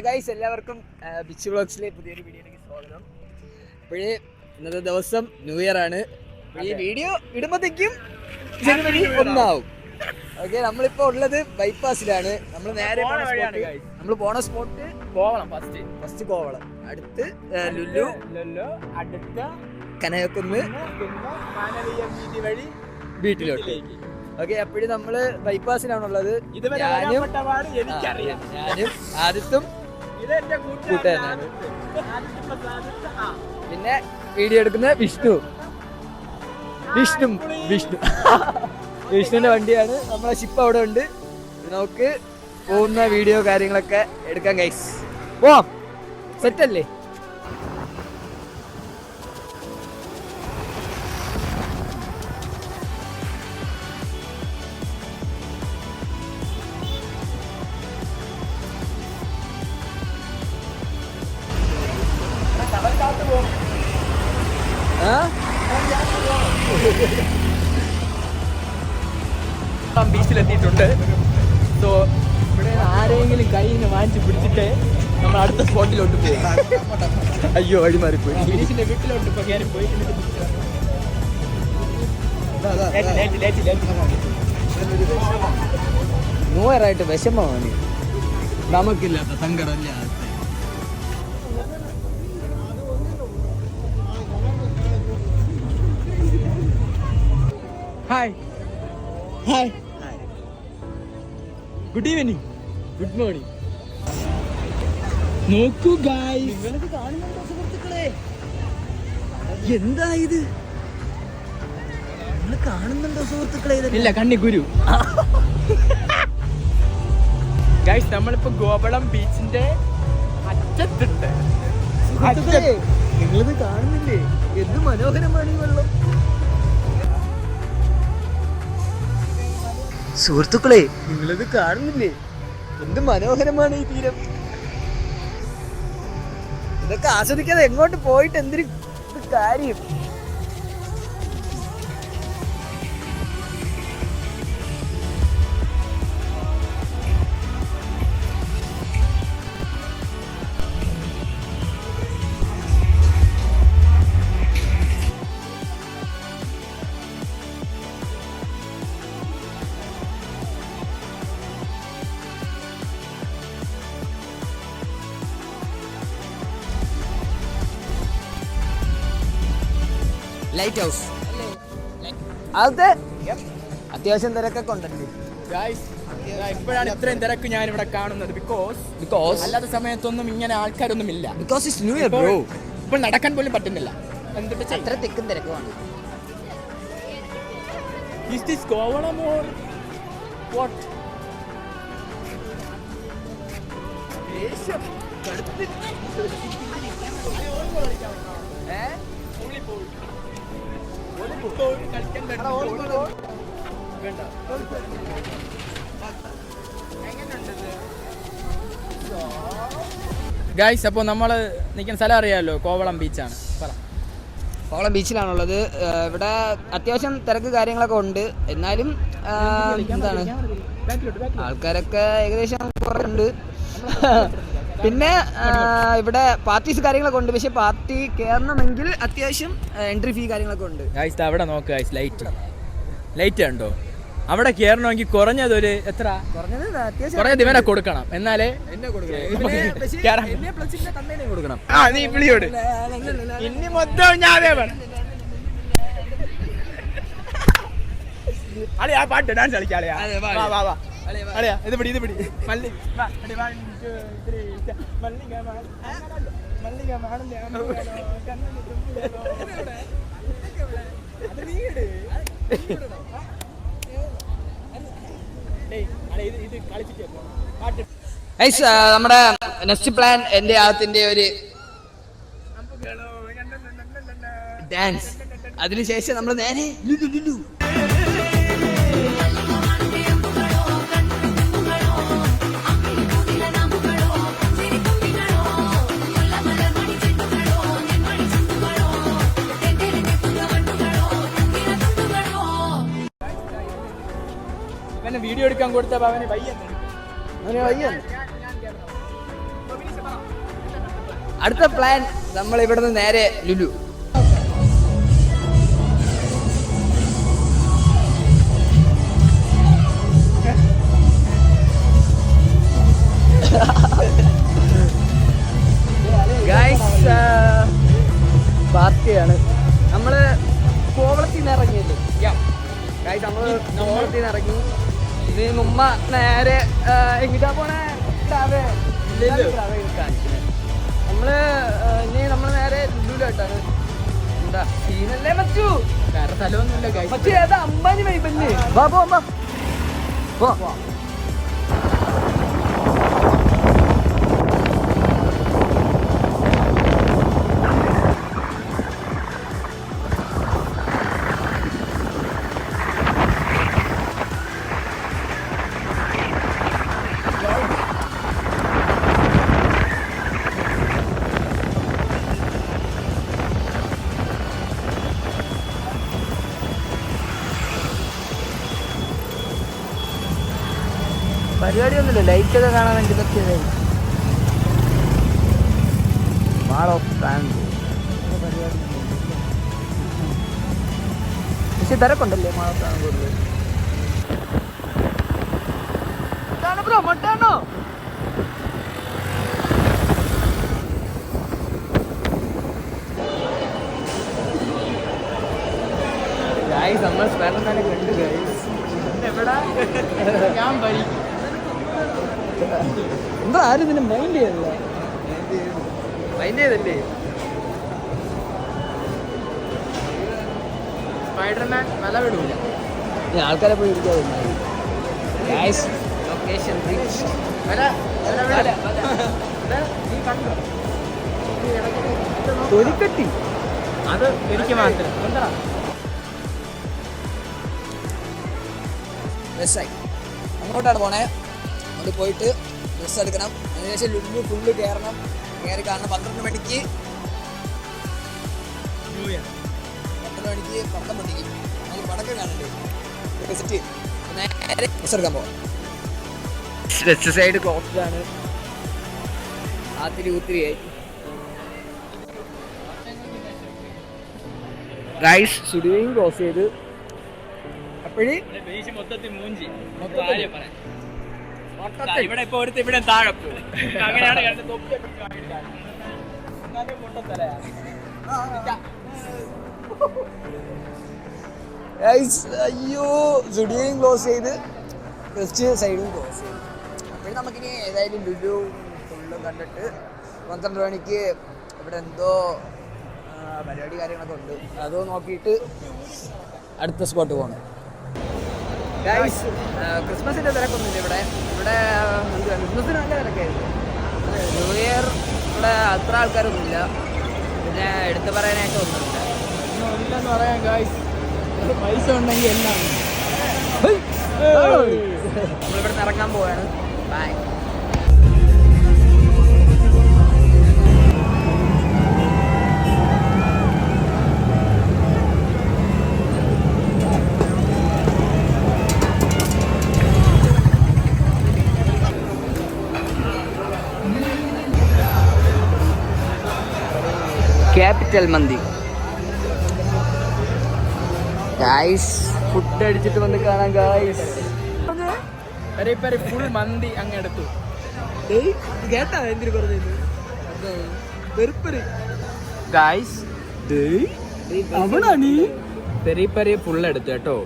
Guys എല്ലാവർക്കും bitch വ്ളോഗ്സിലെ പുതിയൊരു വീഡിയോയിലേക്ക് സ്വാഗതം. അപ്പോഴേ ഇന്നത്തെ ദിവസം ന്യൂ ഇയർ ആണ്. ഈ വീഡിയോ ഇടുമ്പോഴത്തേക്കും ജനുവരി 1 ആവും. ഓക്കെ, നമ്മളിപ്പോൾ ഉള്ളത് ബൈപ്പാസിലാണ്. നമ്മൾ നേരെ നമ്മൾ പോണ സ്പോട്ട് കോവളം. ഫസ്റ്റ് കോവളം, അടുത്ത് ലുല്ലു, അടുത്ത കനകക്കുന്ന്, വഴി വീട്ടിലോട്ട്. ഓക്കെ, അപ്പോഴും നമ്മള് ബൈപ്പാസിലാണുള്ളത്. ഞാനും ആദിത്തും കൂട്ടുകാരനാണ്. പിന്നെ വീഡിയോ എടുക്കുന്ന വിഷ്ണുവിന്റെ വണ്ടിയാണ്. നമ്മളെ ഷിപ്പ് അവിടെ ഉണ്ട്. നമുക്ക് പോകുന്ന വീഡിയോ കാര്യങ്ങളൊക്കെ എടുക്കാം ഗൈസ്. പോവാം, സെറ്റല്ലേ? ബീച്ചിലെത്തിയിട്ടുണ്ട്. സോ ഇവിടെ ആരെങ്കിലും കയ്യിൽ വാങ്ങിച്ച് പിടിച്ചിട്ട് നമ്മൾ അടുത്ത സ്പോട്ടിലോട്ട് പോകും. അയ്യോ, വഴി മാറിപ്പോയി. ബിനീഷിന്റെ വീട്ടിലോട്ട് ഇപ്പൊ കയറി പോയി. മൂവറായിട്ട് വിഷമമാണ്, നമുക്കില്ലാത്ത സങ്കടം. Hi hi good evening, good morning. നോക്കൂ ഗായ്സ്, നിങ്ങളിത് കാണുന്നുണ്ടോ സുഹൃത്തുക്കളെ? എന്താ ഇത്? നിങ്ങൾ കാണുന്നുണ്ടോ സുഹൃത്തുക്കളെ? ഇല്ല, കണ്ണി ഗുരു. ഗായ്സ്, നമ്മളിപ്പോ കോവളം ബീച്ചിന്റെ അറ്റത്തുണ്ട്. നിങ്ങളിത് കാണുന്നില്ലേ? എന്ത് മനോഹരമാണ് ഈ വെള്ളം സുഹൃത്തുക്കളെ. നിങ്ങളിത് കാണുന്നില്ലേ? എന്ത് മനോഹരമാണ് ഈ തീരം. ഇതൊക്കെ ആസ്വദിക്കാതെ എങ്ങോട്ട് പോയിട്ട് എന്തൊരു കാര്യം. ലൈറ്റ് ഹൗസ് അത് അത്യാവശ്യം തിരക്കൊക്കെ ഉണ്ടല്ലേ ഇപ്പോഴാണ് ഇത്രയും തിരക്ക് ഞാൻ ഇവിടെ കാണുന്നത്. ബിക്കോസ് അല്ലാത്ത സമയത്തൊന്നും ഇങ്ങനെ ആൾക്കാരൊന്നും ഇല്ല. Because it's new year bro. ഇപ്പോൾ നടക്കാൻ പോലും പറ്റുന്നില്ല. എന്തിട്ട് അത്ര തിക്കും തിരക്കുമാണ്. Is this Kovalam or what? Guys, അപ്പോൾ നമ്മൾ നിൽക്കുന്ന സ്ഥലം അറിയാമല്ലോ, കോവളം ബീച്ചാണ്. കോവളം ബീച്ചിലാണുള്ളത്. ഇവിടെ അത്യാവശ്യം തിരക്ക് കാര്യങ്ങളൊക്കെ ഉണ്ട്. എന്നാലും എന്താണ്, ആൾക്കാരൊക്കെ ഏകദേശം കുറവുണ്ട്. പിന്നെ ഇവിടെ പാർട്ടീസ് കാര്യങ്ങളൊക്കെ ഉണ്ട്. പക്ഷെ പാർട്ടി കയറണമെങ്കിൽ അത്യാവശ്യം എൻട്രി ഫീ കാര്യങ്ങളൊക്കെ ഉണ്ട്. ഗൈസ്, അവിടെ നോക്ക് ഗൈസ്, ലൈറ്റ് ഉണ്ടോ? അവിടെ കയറണമെങ്കിൽ കുറഞ്ഞത് ഒരു എത്ര? കുറഞ്ഞത് ഇവനെ കൊടുക്കണം, എന്നാലേ കൊടുക്കണം. നീ വിളിയോട് ഇനി മൊത്തം ഞാനേ വേണം. അളിയാ, പാട്ട് ഡാൻസ് കളിക്കാളിയാ. അളിയാ, ഇത് പിടി നമ്മുടെ നെക്സ്റ്റ് പ്ലാൻ എന്റെ ആദ്യത്തിന്റെ ഒരു ഡാൻസ്. അതിനുശേഷം നമ്മൾ നേരെ ലുലു. വീഡിയോ എടുക്കാൻ കൊടുത്ത അവന് വയ്യ. അടുത്ത പ്ലാൻ നമ്മൾ ഇവിടുന്ന് നേരെ ലുലു. ഗൈസ് പാർട്ടിയാണ്. നമ്മള് കോവളത്തിൽ നിന്ന് ഇറങ്ങിയല്ലേ ഗൈസ്, നമ്മള് കോവളത്തിൽ നിന്ന് ഇറങ്ങി. ഇനി മുമ്പ നേരെ എങ്ങോട്ടാ പോണേ? നമ്മള് ഇനി നമ്മള് നേരെ ലുലുലോട്ടാണ്. എന്താ സീനല്ലേ മച്ചു? വേറെ സ്ഥലമൊന്നുമില്ല മച്ചു ഏതാ അമ്പാനി വൈബല്ലേ? വാ പോ പോ. പരിപാടിയൊന്നുമില്ല, ലൈറ്റ് ഒക്കെ കാണാൻ വേണ്ടി പറ്റിയതായി. പക്ഷെ തിരക്കുണ്ടല്ലേ മാളത്താണ് കൂടുതൽ. ബ്രോ മട്ടാണോ? നമ്മൾ സ്പെയർമാനെ കണ്ടു ഗൈസ്. എവിടാ ഞാൻ വഴി എന്താ ആരും ഇതിനെ മൈൻഡ് ചെയ്തല്ലേ? സ്പൈഡർമാൻ വില വിടൂല. ആൾക്കാരെ പോയി ഇരിക്കാതെ ലൊക്കേഷൻ തൊലിക്കട്ടി അത് എനിക്ക് മാത്രം എന്താ ഡ്രസ്സായി അങ്ങോട്ടാണ് പോണേ. അത് പോയിട്ട് ഡ്രസ്സ് എടുക്കണം. അതിനുശേഷം ലുലു ഫുള്ള് കയറണം. കയറി കാണണം 12 മണിക്ക്. 12 മണിക്ക് പടക്കം പൊട്ടിക്കും. നമുക്ക് പടക്കം കാണണ്ടേ? വിസിറ്റ് നേരെ ഡ്രസ്സ് എടുക്കാൻ പോവാം. ഡ്രസ്സ് സൈഡ് ക്ലോസ്ഡാണ്. ഊത്തിരിയായി ഗൈസ്. സ്റ്റുഡിയോയും ക്ലോസ് ചെയ്ത് അപ്പോഴേ ഇവിടെ ഇപ്പൊ ഇവിടെ താഴെ അങ്ങനെയാണ്. അയ്യോ, സ്റ്റുഡിയോയും ക്ലോസ് ചെയ്ത് ജസ്റ്റ് സൈഡും ക്ലോസ് ചെയ്തു. അപ്പോഴും നമുക്കിനി ഏതായാലും ലുലു ഫുള്ളും കണ്ടിട്ട് 12 മണിക്ക് ഇവിടെ എന്തോ പരിപാടി കാര്യങ്ങളൊക്കെ ഉണ്ട്. അത് നോക്കിയിട്ട് അടുത്ത സ്പോട്ട് പോകണം. ക്രിസ്മസിൻ്റെ തിരക്കൊന്നുമില്ല ഇവിടെ. ക്രിസ്മസിന് നല്ല തിരക്കായിരുന്നു. ന്യൂ ഇയർ ഇവിടെ അത്ര ആൾക്കാരൊന്നുമില്ല. പിന്നെ എടുത്തു പറയാനായിട്ട് ഒന്നുമില്ല. ഒന്നില്ലെന്ന് പറയാം ഗായ്സ്. പൈസ ഉണ്ടെങ്കിൽ എല്ലാം. നമ്മളിവിടെ നിന്ന് ഇറങ്ങാൻ പോവാണ്. ബൈ. ക്യാപിറ്റൽ മന്തി ഗായ്സ്. ഫുഡ് അടിച്ചിട്ട് വന്ന് കാണാം ഗായ്സ്. ഫുൾ മന്തി അങ്ങ് എടുത്തു. കേട്ടാ എന്തിനു പറഞ്ഞത്? ഗായ്സ് അവനാണ് പെരി ഫുൾ എടുത്തു കേട്ടോ.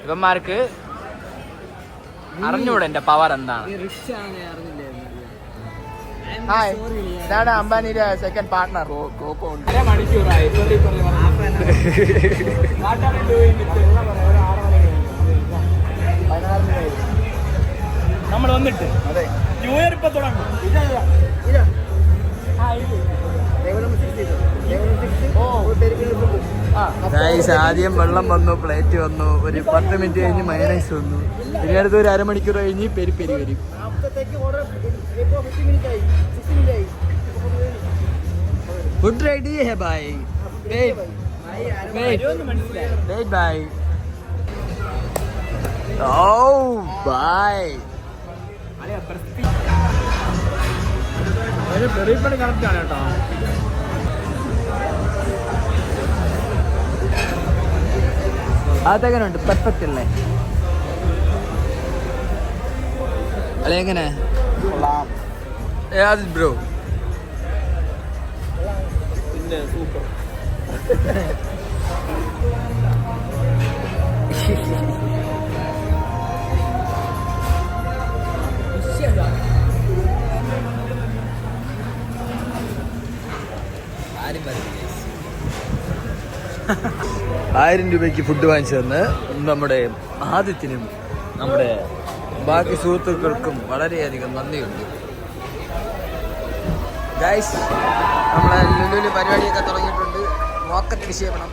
ഇവന്മാർക്ക് അറിഞ്ഞൂടെ എന്റെ പവർ എന്താണ്. ഹായ്, ഇതാണ് അംബാനിയുടെ സെക്കൻഡ് പാർട്ട്ണർ. മണിക്കൂറായി നമ്മൾ വന്നിട്ട്. അതെ, ന്യൂ ഇയർ ഇപ്പൊ തുടങ്ങും. ആദ്യം വെള്ളം വന്നു, പ്ലേറ്റ് വന്നു, ഒരു 10 മിനിറ്റ് കഴിഞ്ഞ് മയണൈസ് വന്നു, ഇനി അടുത്ത് ഒരു അരമണിക്കൂർ കഴിഞ്ഞ് പെരി വരും. Food ready hey bye. Bye. Oh bye. പെറിപ്പണി കറക്റ്റ് ആണ് കേട്ടോ. അതെങ്ങനെ പെർഫെക്റ്റ് അല്ലേ അല്ലെ എങ്ങനെ ബ്രോ? പിന്നെ സൂപ്പർ. ആയിരം രൂപയ്ക്ക് ഫുഡ് വാങ്ങിച്ചു തന്ന് നമ്മുടെ ആദിത്യനും നമ്മുടെ ബാക്കി സുഹൃത്തുക്കൾക്കും വളരെയധികം നന്ദിയുണ്ട്. ഗൈസ്, നമ്മളെ ലുലുവിൽ പരിപാടിയൊക്കെ തുടങ്ങിയിട്ടുണ്ട്. മോക്കറ്റ് വിഷയപ്പെടണം.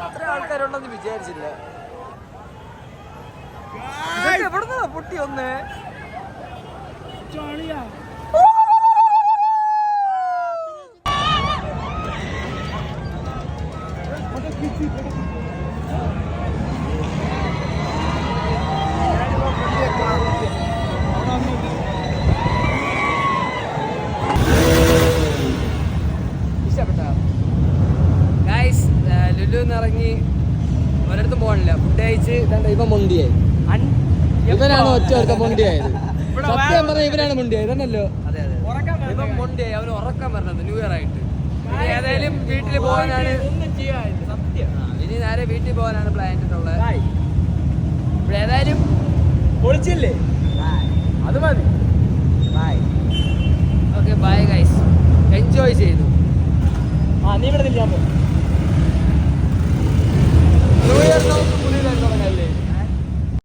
ഇത്ര ആൾക്കാരുണ്ടെന്ന് വിചാരിച്ചില്ല. എവിടുന്നാ പൊട്ടി ഒന്ന്? ഇറങ്ങി ഒരിടത്തും പോകണില്ല. ഫുഡ് കഴിച്ച് ഇവൻ മൊണ്ടിയായി. ഇവനാണ് ഒറ്റ ഒരുത്ത മൊണ്ടിയായത്. സത്യം പറഞ്ഞ ഇവനാണ് മൊണ്ടിയായത്. ഇതന്നല്ലോ ഇവൻ മൊണ്ടിയായി. അവന് ഉറക്കം വരണത് ന്യൂ ഇയർ ആയിട്ട്. ഏതായാലും വീട്ടിൽ പോകാനാണ് ഇനി നേരെ വീട്ടിൽ പോകാനാണ് പ്ലാൻ ചെയ്തിട്ടുള്ളത്. ഇവിടെ ഏതായാലും പൊളിച്ചില്ലേ? അത് മതി. Bye. Okay bye guys. Enjoy ചെയ്തു. നീ ഇവിടെ നിൽക്കാൻ പോ.